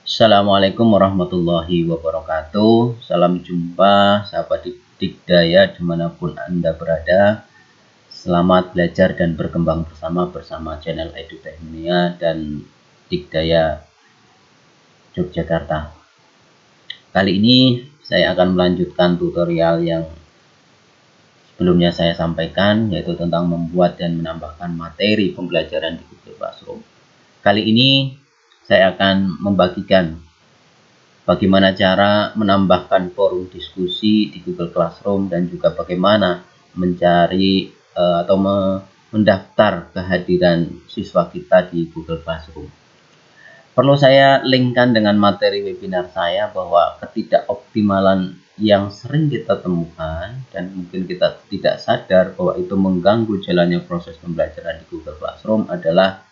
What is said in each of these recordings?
Assalamualaikum warahmatullahi wabarakatuh. Salam jumpa sahabat Dikdaya dimanapun Anda berada. Selamat belajar dan berkembang bersama channel EduTechMania dan Dikdaya Yogyakarta. Kali ini saya akan melanjutkan tutorial yang sebelumnya saya sampaikan, yaitu tentang membuat dan menambahkan materi pembelajaran di Google Classroom. Kali ini saya akan membagikan bagaimana cara menambahkan forum diskusi di Google Classroom dan juga bagaimana mencari atau mendaftar kehadiran siswa kita di Google Classroom. Perlu saya linkkan dengan materi webinar saya bahwa ketidakoptimalan yang sering kita temukan dan mungkin kita tidak sadar bahwa itu mengganggu jalannya proses pembelajaran di Google Classroom adalah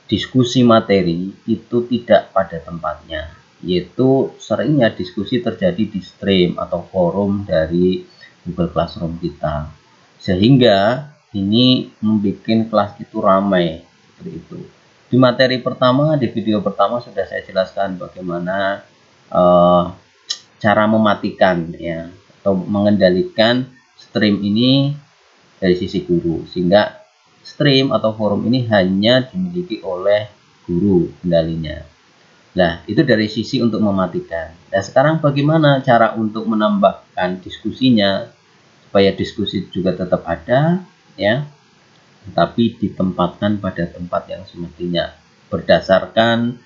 diskusi materi itu tidak pada tempatnya, yaitu seringnya diskusi terjadi di stream atau forum dari Google Classroom kita, sehingga ini membuat kelas itu ramai seperti itu. Di materi pertama, di video pertama sudah saya jelaskan bagaimana cara mematikan ya atau mengendalikan stream ini dari sisi guru, sehingga stream atau forum ini hanya dimiliki oleh guru kendalinya. Nah, itu dari sisi untuk mematikan. Nah, sekarang bagaimana cara untuk menambahkan diskusinya supaya diskusi juga tetap ada ya, tetapi ditempatkan pada tempat yang semestinya berdasarkan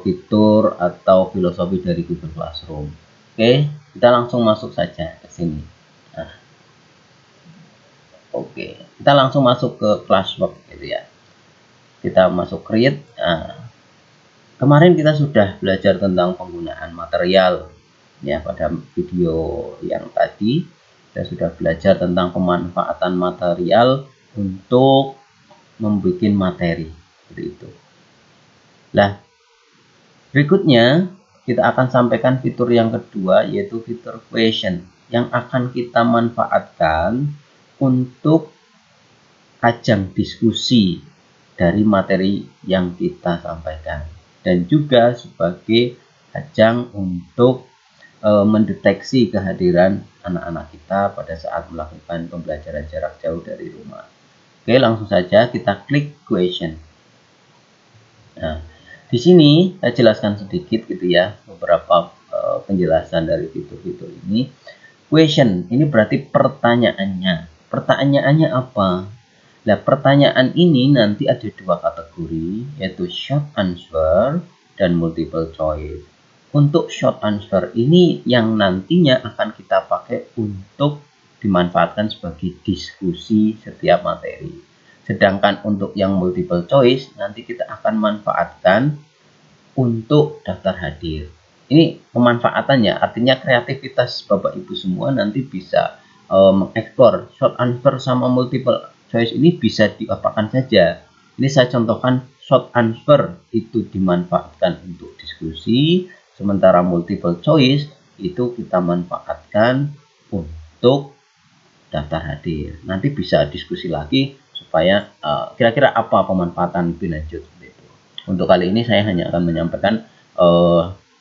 fitur atau filosofi dari Google Classroom. Oke, kita langsung masuk saja ke sini. Nah, oke, kita langsung masuk ke classwork gitu ya. Kita masuk create. Nah, kemarin kita sudah belajar tentang penggunaan material ya, pada video yang tadi kita sudah belajar tentang pemanfaatan material untuk membuat materi seperti itu. Nah, berikutnya kita akan sampaikan fitur yang kedua, yaitu fitur question yang akan kita manfaatkan untuk ajang diskusi dari materi yang kita sampaikan, dan juga sebagai ajang untuk mendeteksi kehadiran anak-anak kita pada saat melakukan pembelajaran jarak jauh dari rumah. Oke, langsung saja kita klik question. Nah, di sini saya jelaskan sedikit gitu ya, beberapa penjelasan dari fitur-fitur ini. Question ini berarti pertanyaannya. Pertanyaannya apa? Nah, pertanyaan ini nanti ada dua kategori, yaitu short answer dan multiple choice. Untuk short answer ini yang nantinya akan kita pakai untuk dimanfaatkan sebagai diskusi setiap materi. Sedangkan untuk yang multiple choice nanti kita akan manfaatkan untuk daftar hadir. Ini pemanfaatannya, artinya kreativitas Bapak Ibu semua nanti bisa mengeksplor short answer sama multiple choice ini bisa diapakan saja. Ini saya contohkan, short answer itu dimanfaatkan untuk diskusi, sementara multiple choice itu kita manfaatkan untuk daftar hadir. Nanti bisa diskusi lagi supaya kira-kira apa pemanfaatan lebih lanjut. Untuk kali ini saya hanya akan menyampaikan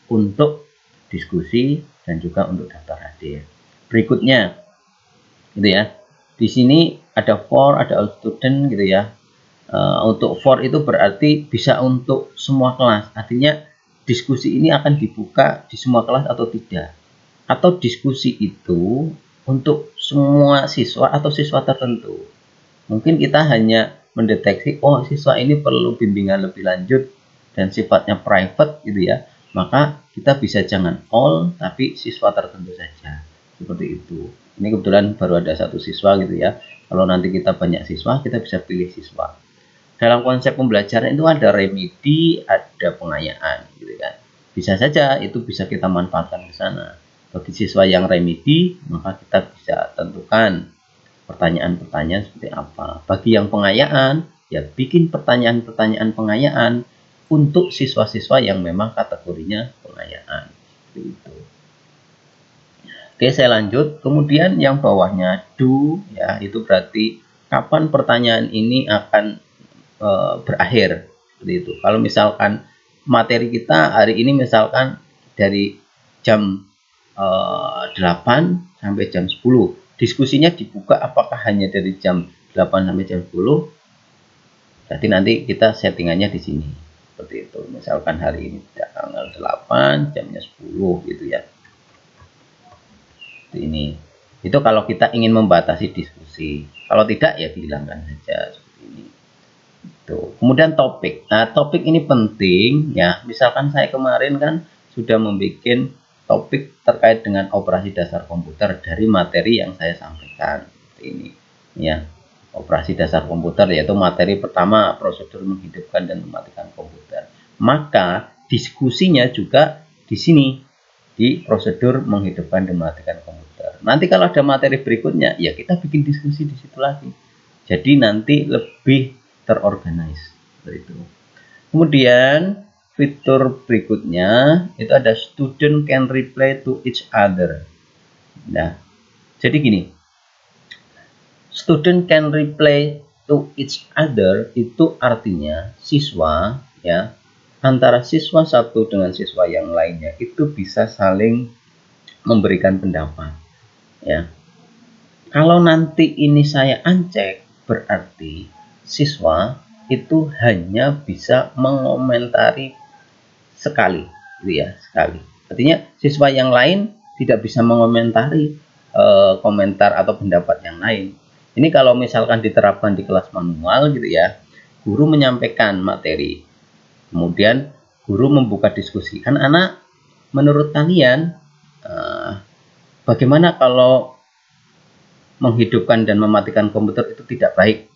untuk diskusi dan juga untuk daftar hadir. Berikutnya, gitu ya. Di sini ada for, ada all student gitu ya. Untuk for itu berarti bisa untuk semua kelas. Artinya diskusi ini akan dibuka di semua kelas atau tidak. Atau diskusi itu untuk semua siswa atau siswa tertentu. Mungkin kita hanya mendeteksi, oh siswa ini perlu bimbingan lebih lanjut dan sifatnya private gitu ya, maka kita bisa jangan all, tapi siswa tertentu saja, seperti itu. Ini kebetulan baru ada satu siswa gitu ya. Kalau nanti kita banyak siswa, kita bisa pilih siswa. Dalam konsep pembelajaran itu ada remedi, ada pengayaan gitu kan. Bisa saja itu bisa kita manfaatkan ke sana. Bagi siswa yang remedi, maka kita bisa tentukan pertanyaan-pertanyaan seperti apa. Bagi yang pengayaan, ya bikin pertanyaan-pertanyaan pengayaan untuk siswa-siswa yang memang kategorinya pengayaan. Seperti itu. Oke, saya lanjut. Kemudian yang bawahnya do, ya itu berarti kapan pertanyaan ini akan berakhir. Seperti itu. Kalau misalkan materi kita hari ini misalkan dari jam 8 sampai jam 10. Diskusinya dibuka apakah hanya dari jam 8 sampai jam 10. Jadi nanti kita settingannya di sini. Seperti itu. Misalkan hari ini tanggal 8 jamnya 10 gitu ya. Seperti ini. Itu kalau kita ingin membatasi diskusi. Kalau tidak ya dihilangkan saja seperti ini. Itu. Kemudian topik. Nah, topik ini penting ya. Misalkan saya kemarin kan sudah membuat topik terkait dengan operasi dasar komputer dari materi yang saya sampaikan. Seperti ini ya. Operasi dasar komputer yaitu materi pertama prosedur menghidupkan dan mematikan komputer. Maka diskusinya juga di sini di prosedur menghidupkan dan mematikan komputer. Nanti kalau ada materi berikutnya, ya kita bikin diskusi di situ lagi. Jadi nanti lebih terorganize. Itu. Kemudian fitur berikutnya itu ada student can reply to each other. Nah, jadi gini, student can reply to each other itu artinya siswa ya, antara siswa satu dengan siswa yang lainnya itu bisa saling memberikan pendapat ya. Kalau nanti ini saya uncek, berarti siswa itu hanya bisa mengomentari sekali gitu ya, sekali. Artinya siswa yang lain tidak bisa mengomentari komentar atau pendapat yang lain. Ini kalau misalkan diterapkan di kelas manual gitu ya, guru menyampaikan materi, kemudian guru membuka diskusi. Anak-anak, menurut kalian bagaimana kalau menghidupkan dan mematikan komputer itu tidak baik,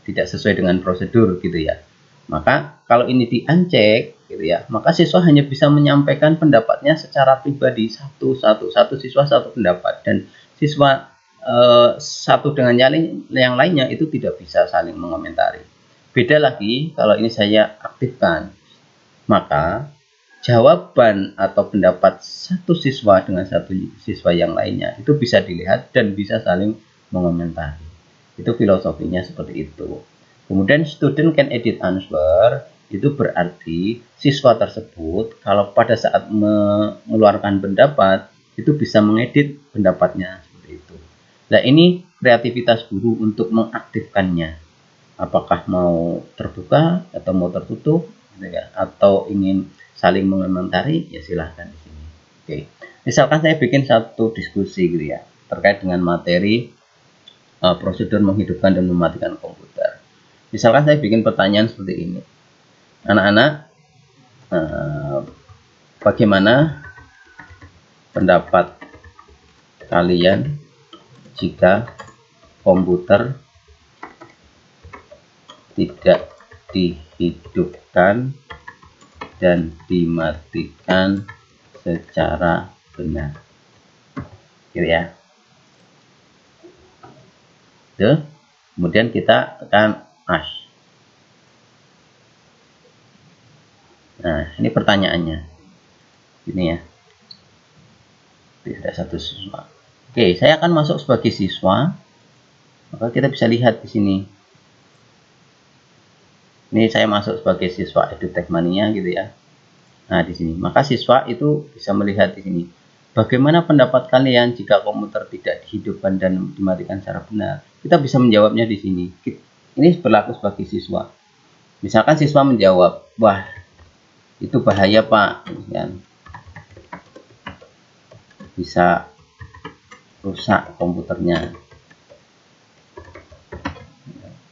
tidak sesuai dengan prosedur gitu ya. Maka kalau ini diuncek gitu ya, maka siswa hanya bisa menyampaikan pendapatnya secara pribadi, satu siswa satu pendapat, dan siswa satu dengan yang lainnya itu tidak bisa saling mengomentari. Beda lagi kalau ini saya aktifkan, maka jawaban atau pendapat satu siswa dengan satu siswa yang lainnya itu bisa dilihat dan bisa saling mengomentari. Itu filosofinya seperti itu. Kemudian student can edit answer, itu berarti siswa tersebut kalau pada saat mengeluarkan pendapat itu bisa mengedit pendapatnya seperti itu. Nah, ini kreativitas guru untuk mengaktifkannya. Apakah mau terbuka atau mau tertutup gitu ya, atau ingin saling mengomentari, ya silahkan di sini. Oke. Misalkan saya bikin satu diskusi gitu ya terkait dengan materi prosedur menghidupkan dan mematikan komputer. Misalkan saya bikin pertanyaan seperti ini. Anak-anak, bagaimana pendapat kalian jika komputer tidak dihidupkan dan dimatikan secara benar? Gitu ya. Tuh. Kemudian kita tekan ask. Nah, ini pertanyaannya. Ini ya. Ada satu siswa. Oke, saya akan masuk sebagai siswa. Maka kita bisa lihat di sini. Ini saya masuk sebagai siswa EduTech Mania gitu ya. Nah, di sini. Maka siswa itu bisa melihat di sini. Bagaimana pendapat kalian jika komputer tidak dihidupkan dan dimatikan secara benar? Kita bisa menjawabnya di sini. Ini berlaku sebagai siswa. Misalkan siswa menjawab, wah, itu bahaya Pak, kan? Bisa rusak komputernya.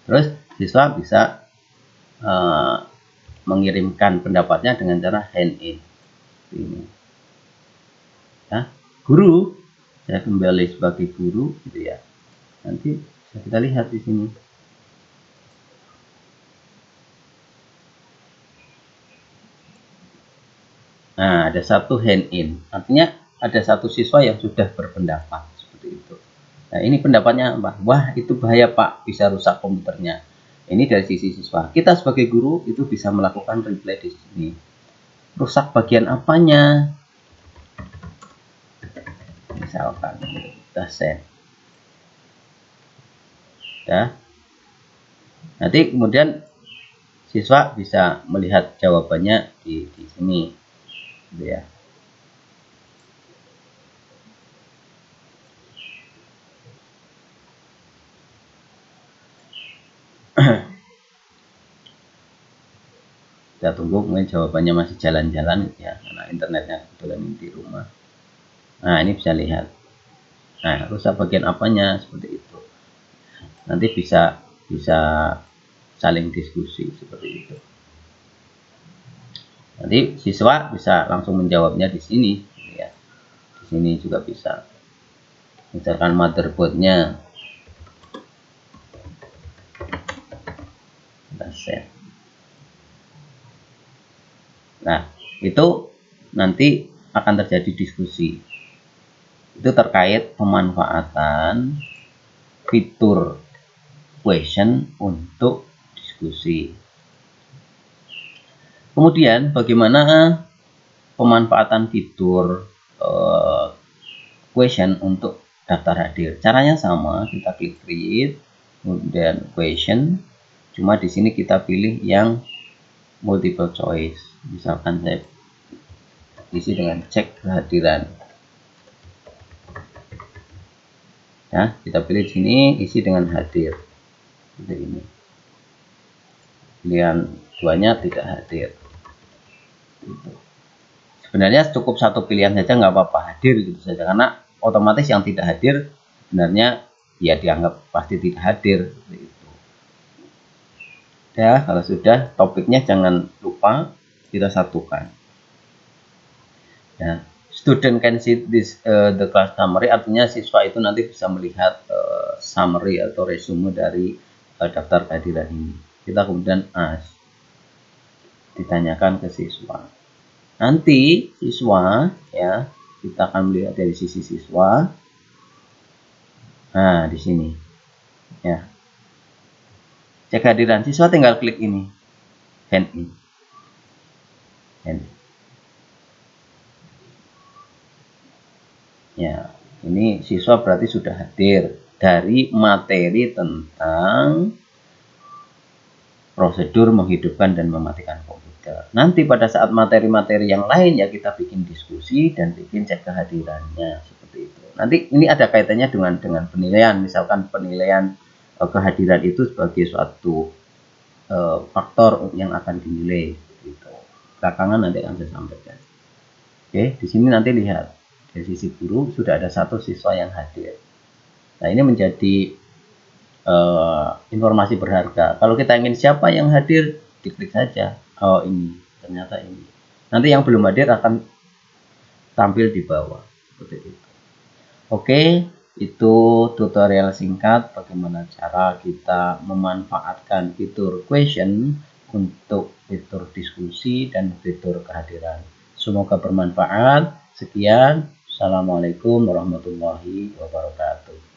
Terus siswa bisa mengirimkan pendapatnya dengan cara hand in. Ini. Ya, guru, saya kembali sebagai guru, gitu ya. Nanti bisa kita lihat di sini. Nah, ada satu hand in, artinya ada satu siswa yang sudah berpendapat seperti itu. Nah, ini pendapatnya apa? Wah, itu bahaya Pak, bisa rusak komputernya. Ini dari sisi siswa. Kita sebagai guru itu bisa melakukan reply di sini. Rusak bagian apanya? Misalkan kita set. Nah, nanti kemudian siswa bisa melihat jawabannya di sini, gitu ya. Kita tunggu, mungkin jawabannya masih jalan-jalan ya, karena internetnya kebetulan di rumah. Nah, ini bisa lihat. Nah, rusak bagian apanya seperti itu. Nanti bisa saling diskusi seperti itu. Nanti siswa bisa langsung menjawabnya di sini ya. Di sini juga bisa. Misalkan motherboardnya kita set. Nah, itu nanti akan terjadi diskusi. Itu terkait pemanfaatan fitur question untuk diskusi. Kemudian bagaimana pemanfaatan fitur question untuk daftar hadir? Caranya sama, kita klik create, kemudian question. Cuma di sini kita pilih yang multiple choice. Misalkan saya isi dengan cek kehadiran. Ya, kita pilih di sini isi dengan hadir. Seperti ini. Pilihan duanya tidak hadir. Gitu. Sebenarnya cukup satu pilihan saja nggak apa-apa, hadir gitu saja, karena otomatis yang tidak hadir sebenarnya ya dianggap pasti tidak hadir. Gitu. Ya, kalau sudah topiknya jangan lupa kita satukan. Ya, student can see this the class summary, artinya siswa itu nanti bisa melihat summary atau resume dari daftar kehadiran ini. Kita kemudian ask, ditanyakan ke siswa. Nanti siswa ya, kita akan melihat dari sisi siswa. Nah, di sini ya. Cek kehadiran siswa, tinggal klik ini. Hand in. Hand. Ya, ini siswa berarti sudah hadir dari materi tentang prosedur menghidupkan dan mematikan komputer. Nanti pada saat materi-materi yang lain ya kita bikin diskusi dan bikin cek kehadirannya seperti itu. Nanti ini ada kaitannya dengan penilaian, misalkan penilaian kehadiran itu sebagai suatu faktor yang akan dinilai. Gitu. Belakangan nanti akan saya sampaikan. Oke, di sini nanti lihat dari sisi guru sudah ada satu siswa yang hadir. Nah, ini menjadi informasi berharga. Kalau kita ingin siapa yang hadir, diklik saja. Oh, ini ternyata ini. Nanti yang belum hadir akan tampil di bawah seperti itu. Oke, itu tutorial singkat bagaimana cara kita memanfaatkan fitur question untuk fitur diskusi dan fitur kehadiran. Semoga bermanfaat. Sekian. Assalamualaikum warahmatullahi wabarakatuh.